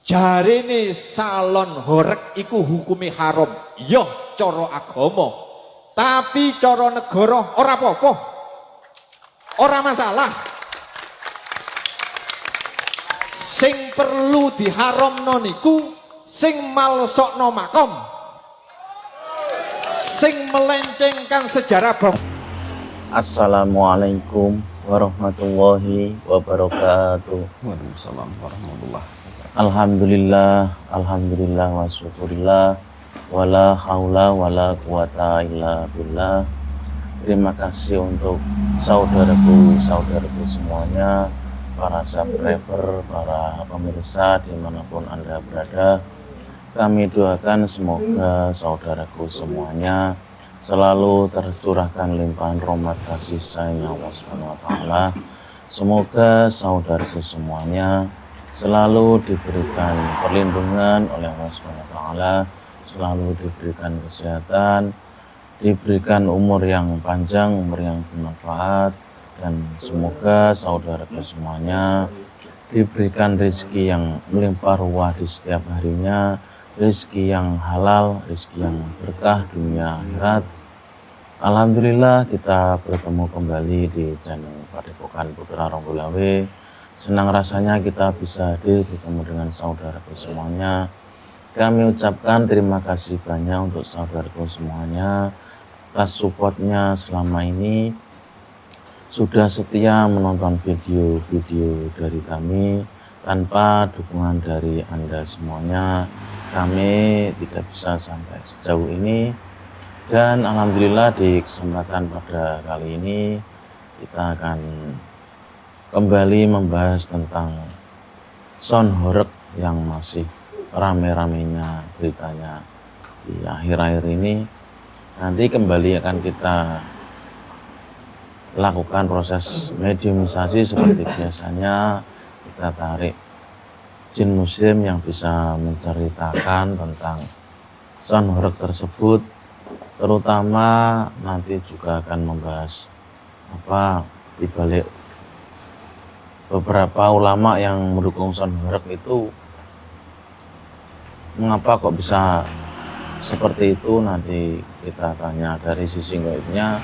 Jarine salon horeg iku hukume haram. Ya cara agama. Tapi cara negara ora apa-apa. Ora masalah. Sing perlu diharamno niku sing malsokno makom. Sing melencengkan sejarah bangsa. Assalamualaikum warahmatullahi wabarakatuh. Waalaikumsalam warahmatullahi wabarakatuh. Alhamdulillah wa syukurillah wala haula wala quwata illa billah. Terima kasih untuk saudaraku semuanya, para subscriber, para pemirsa dimanapun Anda berada. Kami doakan semoga saudaraku semuanya selalu tercurahkan limpahan rahmat kasih sayang Allah SWT. Semoga saudaraku semuanya selalu diberikan perlindungan oleh Allah SWT, selalu diberikan kesehatan, diberikan umur yang panjang, umur yang bermanfaat, dan semoga saudaraku semuanya diberikan rezeki yang melimpah ruah di setiap harinya, rezeki yang halal, rezeki yang berkah dunia akhirat. Alhamdulillah kita bertemu kembali di channel Padepokan Putra Ronggolawe. Senang rasanya kita bisa hadir bertemu dengan saudaraku semuanya. Kami ucapkan terima kasih banyak untuk saudaraku semuanya atas supportnya selama ini. Sudah setia menonton video-video dari kami. Tanpa dukungan dari Anda semuanya, kami tidak bisa sampai sejauh ini. Dan alhamdulillah di kesempatan pada kali ini kita akan kembali membahas tentang sound horeg yang masih rame-ramenya beritanya di akhir-akhir ini. Nanti kembali akan kita lakukan proses mediumisasi seperti biasanya. Kita tarik jin muslim yang bisa menceritakan tentang sound horeg tersebut, terutama nanti juga akan membahas apa dibalik beberapa ulama yang mendukung sound horeg itu, mengapa kok bisa seperti itu. Nanti kita tanya dari sisi gaibnya.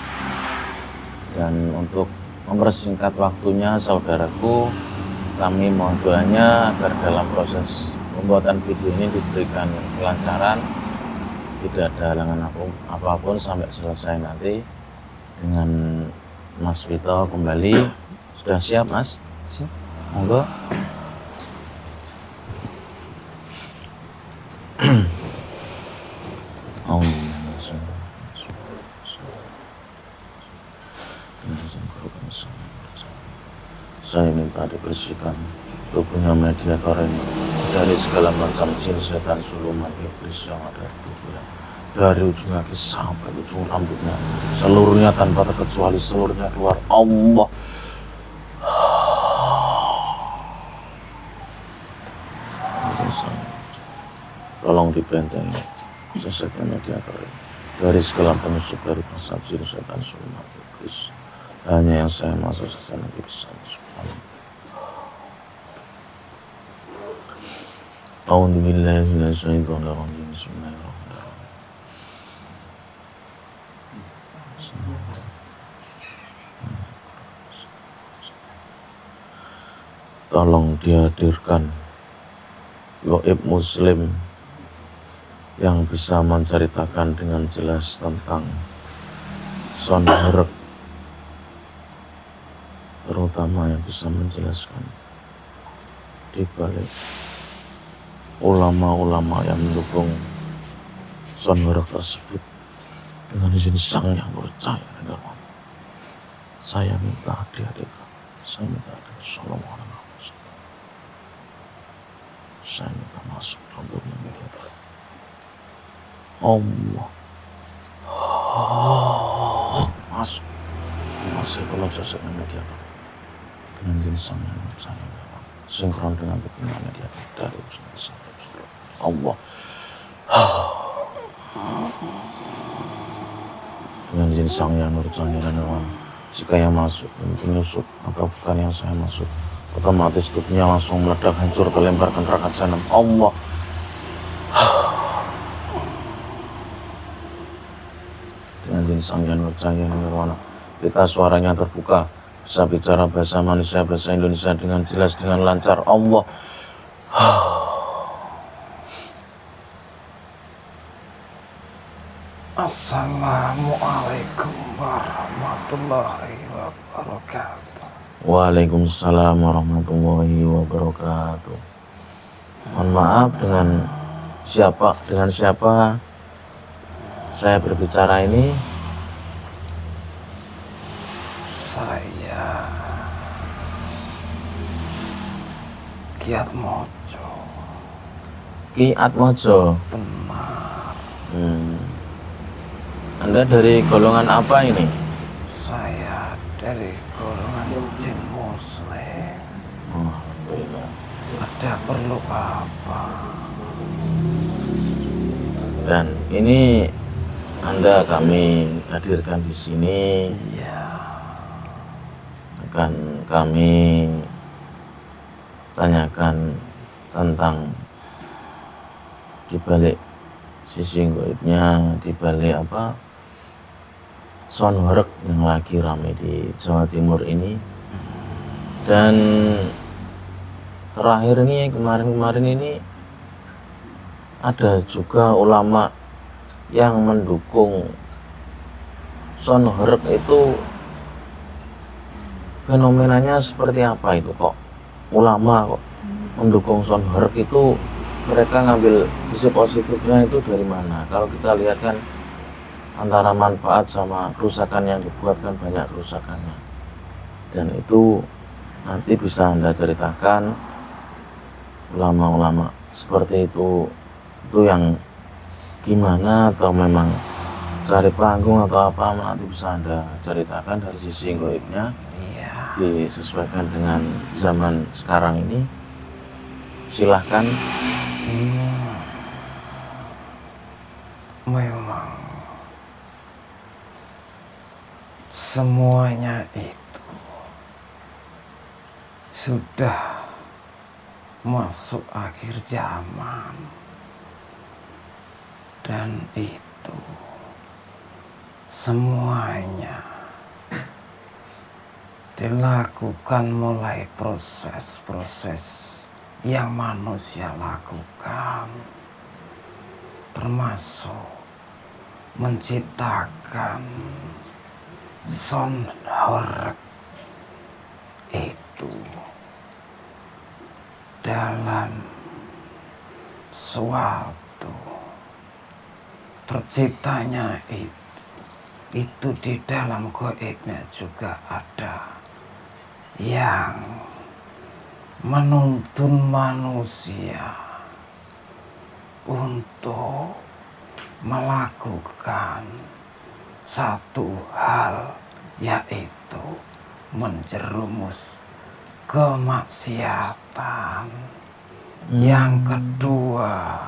Dan untuk mempersingkat waktunya saudaraku, kami mohon doanya agar dalam proses pembuatan video ini diberikan kelancaran, tidak ada halangan apapun sampai selesai nanti. Dengan Mas Vito kembali. Sudah siap, Mas? Siap. Monggo. Saya minta dibersihkan tubuhnya mediator ini dari segala macam jin, setan, siluman, iblis yang ada di tubuhnya, dari ujung kaki sampai ujung rambutnya, seluruhnya tanpa terkecuali, seluruhnya keluar. Allah. Tolong dibentengi seseknya mediator ini dari segala penyusup, dari pasal jin, setan, siluman, iblis. Hanya yang saya masuk saja nanti bisa masuk. A'udzubillahi minasyaitonir rajim. Bismillahirrahmanirrahim. Tolong dihadirkan gaib muslim yang bisa menceritakan dengan jelas tentang sound horeg, terutama yang bisa menjelaskan di balik ulama-ulama yang mendukung sound horeg tersebut. Dengan izin sang yang percaya dengan Allah, saya minta dihadirkan. Saya minta dihadirkan. Saya minta masuk dalam dunia mediator. Allah. Masuk. Masih kalau sosoknya mediator. Dengan izin sang yang percaya, sinkron dengan dunia mediator dari usaha sampai Allah. Dengan izin sang yang nurjani dan Allah, jika yang masuk penyusup atau bukan yang saya maksud, otomatis tubuhnya langsung meledak, hancur, kelempar ke neraka jahanam. Allah. Dengan jin sangyan bercahaya nirwana, kita suaranya terbuka, bisa bicara bahasa manusia, bahasa Indonesia dengan jelas, dengan lancar. Allah. Assalamualaikum warahmatullahi wabarakatuh. Waalaikumsalam warahmatullahi wabarakatuh. Mohon maaf, dengan siapa saya berbicara ini? Saya Ki Atmojo. Ki Atmojo. Benar. Anda dari golongan apa ini? Saya dari golongan jin muslim. Alhamdulillah. Ada perlu apa? Dan ini Anda kami hadirkan di sini, Iya. akan kami tanyakan tentang dibalik sisi gaibnya, dibalik sound horeg yang lagi ramai di Jawa Timur ini. Dan terakhir ini, kemarin ini ada juga ulama yang mendukung sound horeg itu. Fenomenanya seperti apa itu kok? Ulama kok mendukung sound horeg itu, mereka ngambil sisi positifnya itu dari mana? Kalau kita lihat kan antara manfaat sama kerusakan yang dibuat kan banyak kerusakannya. Dan itu nanti bisa Anda ceritakan, ulama-ulama seperti itu yang gimana, atau memang cari panggung atau apa, nanti bisa Anda ceritakan dari sisi gaibnya. Iya. Disesuaikan dengan zaman sekarang ini. Silahkan. Memang semuanya itu sudah masuk akhir zaman, dan itu semuanya dilakukan mulai proses-proses yang manusia lakukan, termasuk menciptakan sound horeg itu dalam suatu terciptanya itu di dalam gaibnya juga ada yang menuntun manusia untuk melakukan satu hal, yaitu menjerumus kemaksiatan. Yang kedua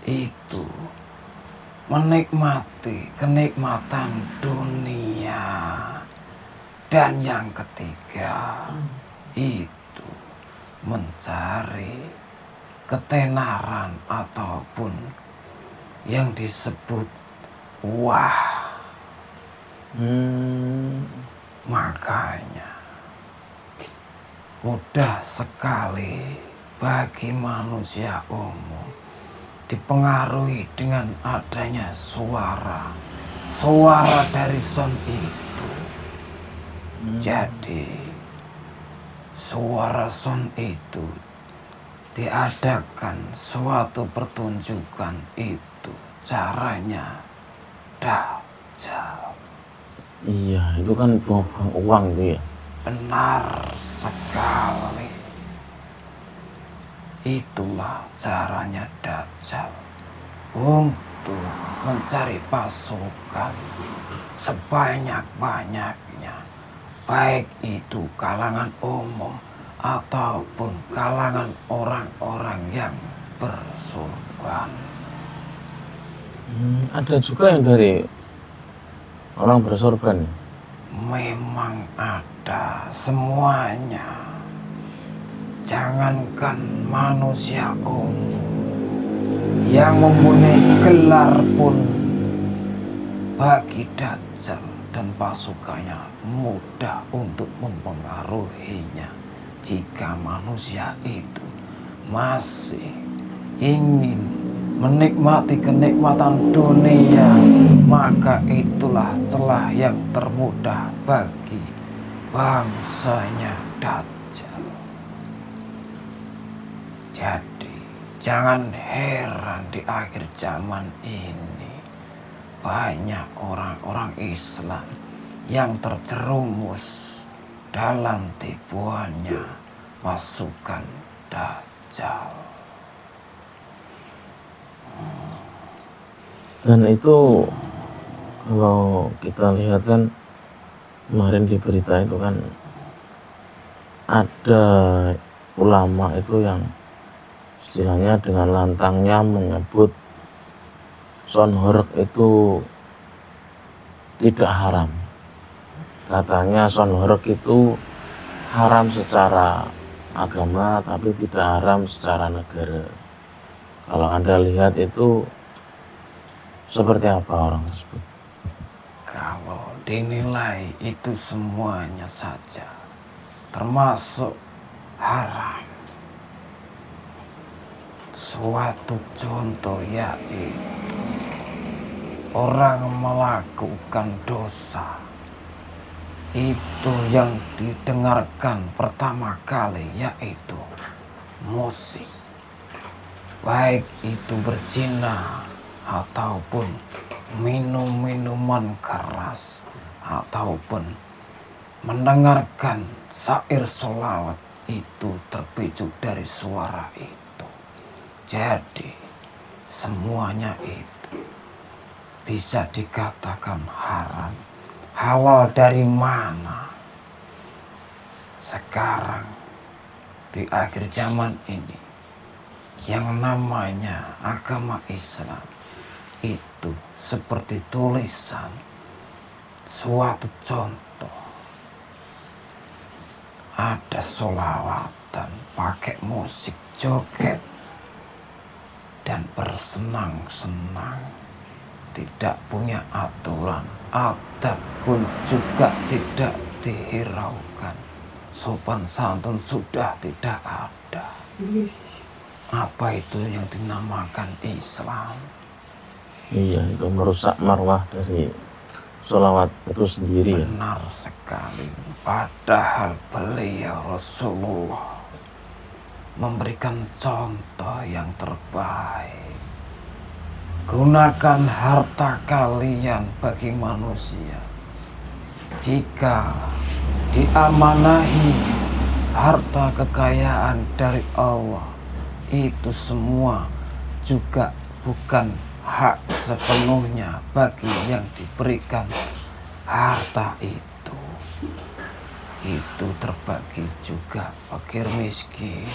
itu menikmati kenikmatan dunia, dan yang ketiga itu mencari ketenaran ataupun yang disebut wah. Makanya mudah sekali bagi manusia umum dipengaruhi dengan adanya suara dari sound itu. Jadi suara sound itu diadakan suatu pertunjukan, itu caranya Dajjal. Iya, itu kan buang uang itu ya. Benar sekali. Itulah caranya Dajjal untuk mencari pasukan sebanyak-banyaknya, baik itu kalangan umum ataupun kalangan orang-orang yang bersorban. Ada juga yang dari orang bersorban. Memang ada semuanya. jangankan manusia yang mempunyai gelar pun bagi Dajjal dan pasukannya mudah untuk mempengaruhinya. Jika manusia itu masih ingin menikmati kenikmatan dunia, maka itulah celah yang termudah bagi bangsanya Dajjal. Jadi jangan heran di akhir zaman ini banyak orang-orang Islam yang terjerumus dalam tipuannya pasukan Dajjal. Dan itu kalau kita lihat kan kemarin di berita itu kan ada ulama itu yang istilahnya dengan lantangnya menyebut sonhoreg itu tidak haram. Katanya sonhoreg itu haram secara agama tapi tidak haram secara negara. Kalau Anda lihat itu seperti apa orang tersebut? Kalau dinilai itu semuanya saja termasuk haram. Suatu contoh yaitu orang melakukan dosa itu yang didengarkan pertama kali yaitu musik, baik itu berzina ataupun minum-minuman keras ataupun mendengarkan syair sholawat, itu terpicu dari suara itu. Jadi semuanya itu bisa dikatakan haram. Halal dari mana? Sekarang di akhir zaman ini yang namanya agama Islam itu seperti tulisan suatu contoh. Ada sholawatan pakai musik, joget dan bersenang-senang, tidak punya aturan, adab pun juga tidak dihiraukan, sopan santun sudah tidak ada. Apa itu yang dinamakan Islam? Iya, itu merusak marwah dari sholawat itu sendiri. Benar sekali. Padahal beliau Rasulullah memberikan contoh yang terbaik. Gunakan harta kalian bagi manusia. Jika diamanahi harta kekayaan dari Allah, itu semua juga bukan hak sepenuhnya bagi yang diberikan harta itu. Itu terbagi juga fakir miskin,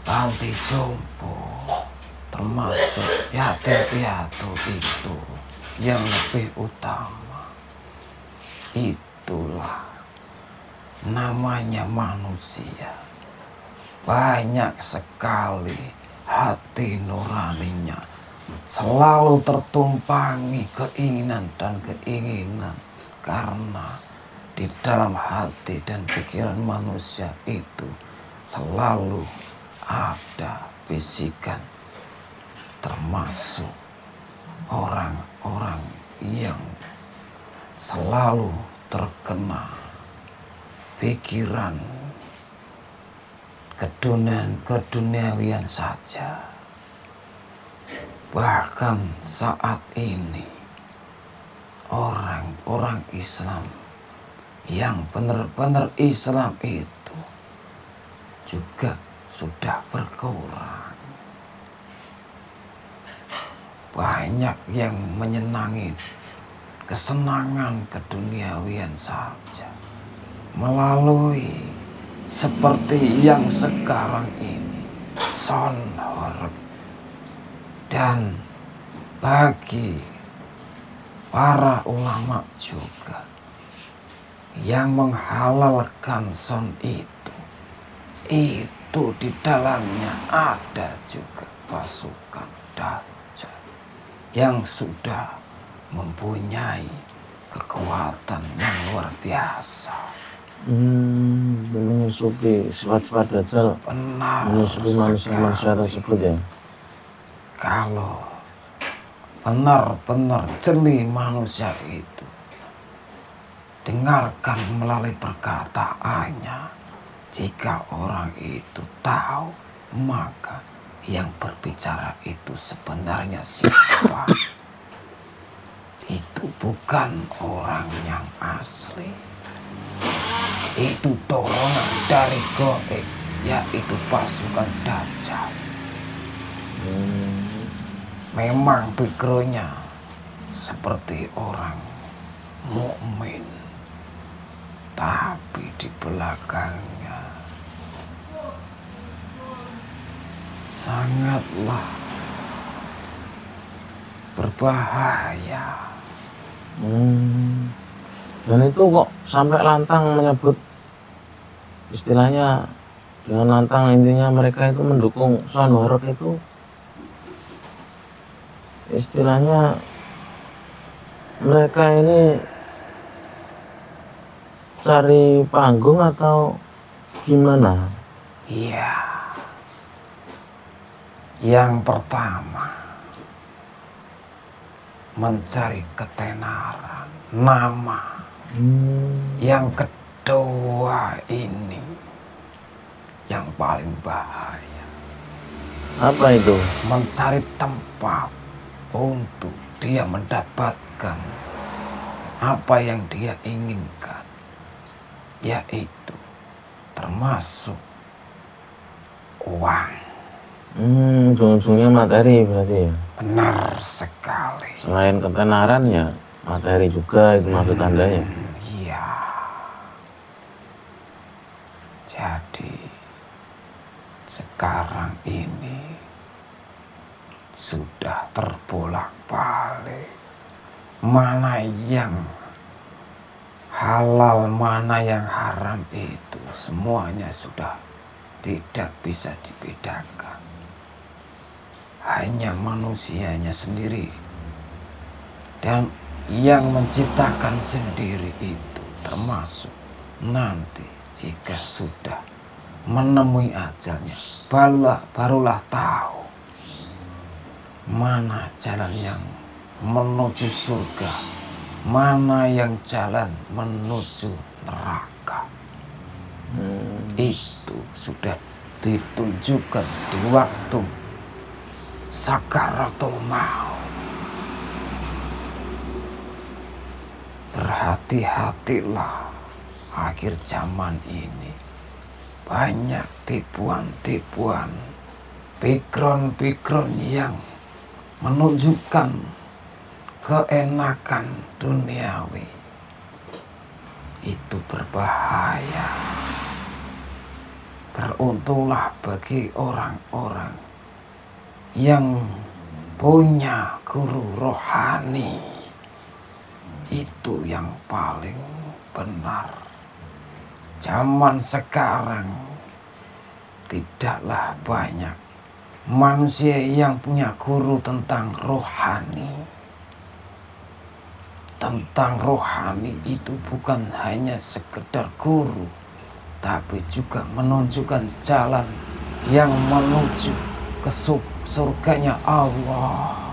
panti jompo, termasuk yatim piatu, itu yang lebih utama. Itulah namanya manusia. Banyak sekali hati nuraninya selalu tertumpangi keinginan dan keinginan, karena di dalam hati dan pikiran manusia itu selalu ada bisikan, termasuk orang-orang yang selalu terkena pikiran keduniawian saja. Bahkan saat ini orang-orang Islam yang benar-benar Islam itu juga sudah berkurang. Banyak yang menyenangi kesenangan keduniawian saja melalui seperti yang sekarang ini, sonhoreg. Dan bagi para ulama juga yang menghalalkan son itu, itu di dalamnya ada juga pasukan Dajjal yang sudah mempunyai kekuatan yang luar biasa. Menyusupi sifat-sifat Dajjal, Benar menyusupi manusia-manusia tersebut ya. Kalau benar-benar jeli manusia itu, dengarkan melalui perkataannya. Jika orang itu tahu, maka yang berbicara itu sebenarnya siapa? Itu bukan orang yang asli. Itu dorongan dari goib, yaitu pasukan Dajjal. Memang backgroundnya seperti orang mukmin, tapi di belakangnya sangatlah berbahaya. Dan itu kok sampai lantang menyebut, istilahnya dengan lantang, intinya mereka itu mendukung sound horeg itu, istilahnya mereka ini cari panggung atau gimana? Iya. Yang pertama, mencari ketenaran, nama. Yang kedua ini yang paling bahaya. Apa itu? Mencari tempat untuk dia mendapatkan apa yang dia inginkan, yaitu termasuk uang. Ujung-ujungnya materi berarti ya? Benar sekali. Selain ketenaran ya materi juga, itu maksud Anda ya? Iya. Jadi sekarang ini sudah terbolak-balik. Mana yang halal, mana yang haram, itu semuanya sudah tidak bisa dibedakan. Hanya manusianya sendiri dan yang menciptakan sendiri itu, termasuk nanti jika sudah menemui ajalnya, barulah tahu mana jalan yang menuju surga, mana yang jalan menuju neraka. Itu sudah ditunjukkan di waktu sakaratul maut. Berhati-hatilah, akhir zaman ini banyak tipuan-tipuan, background yang menunjukkan keenakan duniawi. Itu berbahaya. Beruntunglah bagi orang-orang yang punya guru rohani. Itu yang paling benar. Zaman sekarang tidaklah banyak manusia yang punya guru tentang rohani. Tentang rohani itu bukan hanya sekedar guru, tapi juga menunjukkan jalan yang menuju ke surganya Allah.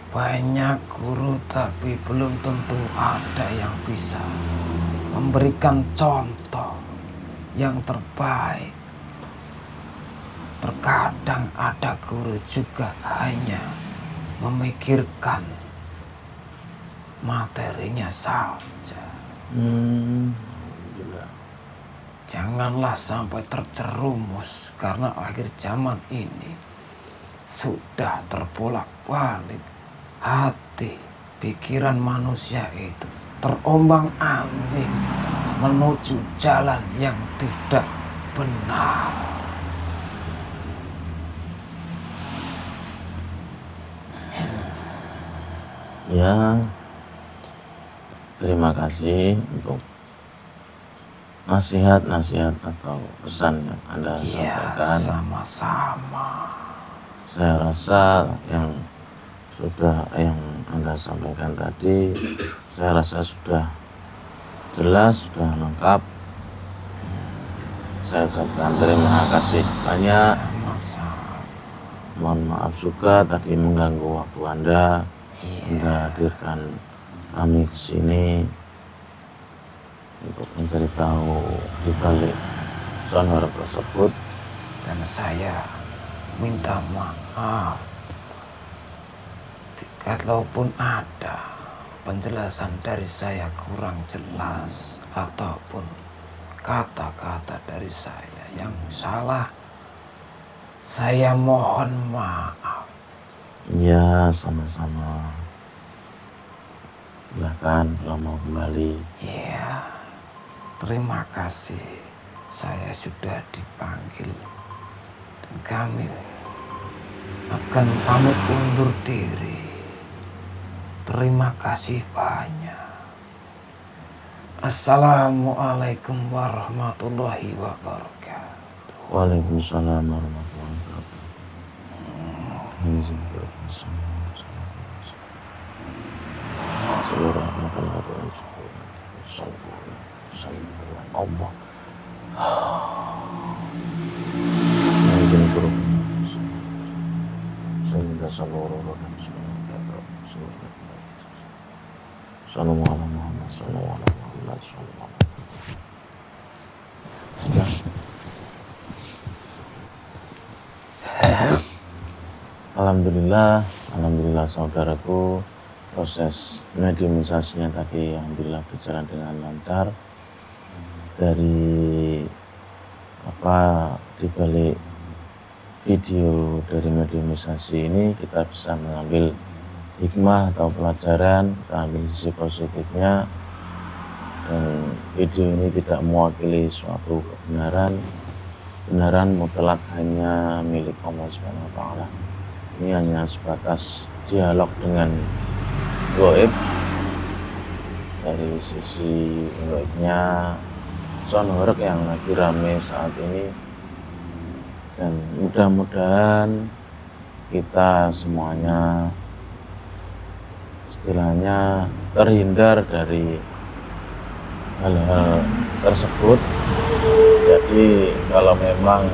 Banyak guru, tapi belum tentu ada yang bisa memberikan contoh yang terbaik. Terkadang ada guru juga hanya memikirkan materinya saja. Janganlah sampai terjerumus, karena akhir zaman ini sudah terbolak-balik. Hati, pikiran manusia itu terombang-ambing menuju jalan yang tidak benar. Ya, terima kasih untuk nasihat atau pesan yang Anda Iya, sampaikan. sama-sama. Saya rasa yang Anda sampaikan tadi, saya rasa sudah jelas, sudah lengkap. Saya ucapkan terima kasih banyak. Sama-sama. Mohon maaf juga tadi mengganggu waktu Anda. Iya. Anda hadirkan kami ke sini untuk mencari tahu di balik sonor tersebut. Dan saya minta maaf kalaupun ada penjelasan dari saya kurang jelas ataupun kata-kata dari saya yang salah. Saya mohon maaf. Ya, sama-sama. Silahkan kalau mau kembali. Ya, terima kasih. Saya sudah dipanggil dan kami akan pamit undur diri. Terima kasih banyak. Assalamualaikum warahmatullahi wabarakatuh. Waalaikumsalam warahmatullahi wabarakatuh. Allah. Izin guru. Saya minta seluruh dan Assalamualaikum warahmatullahi wabarakatuh. Alhamdulillah saudaraku, proses mediumisasinya tadi alhamdulillah berjalan dengan lancar. Dari dibalik video dari mediumisasi ini kita bisa mengambil hikmah atau pelajaran, kita ambil sisi positifnya. Dan video ini tidak mewakili suatu kebenaran mutlak hanya milik Allah Subhanahu wa Ta'ala. Ini hanya sebatas dialog dengan gaib. Dari sisi gaibnya sonor yang lagi rame saat ini, dan mudah-mudahan kita semuanya istilahnya terhindar dari hal-hal tersebut. Jadi kalau memang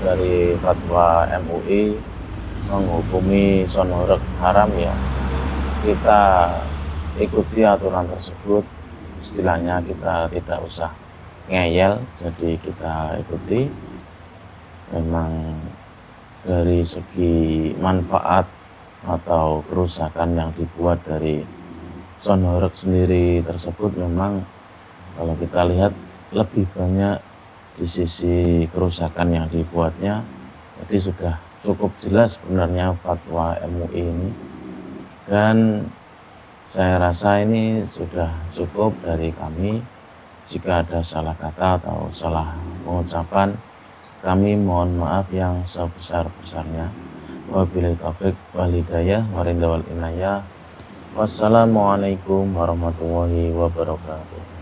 dari fatwa MUI menghukumi sonor haram, ya kita ikuti aturan tersebut. Istilahnya kita tidak usah ngeyel, jadi kita ikuti. Memang dari segi manfaat atau kerusakan yang dibuat dari sonor sendiri tersebut, memang kalau kita lihat lebih banyak di sisi kerusakan yang dibuatnya. Jadi sudah cukup jelas sebenarnya fatwa MUI ini, dan saya rasa ini sudah cukup dari kami. Jika ada salah kata atau salah pengucapan, kami mohon maaf yang sebesar-besarnya. Wabillahi taufiq wal hidayah wa ridha wal inayah. Wassalamualaikum warahmatullahi wabarakatuh.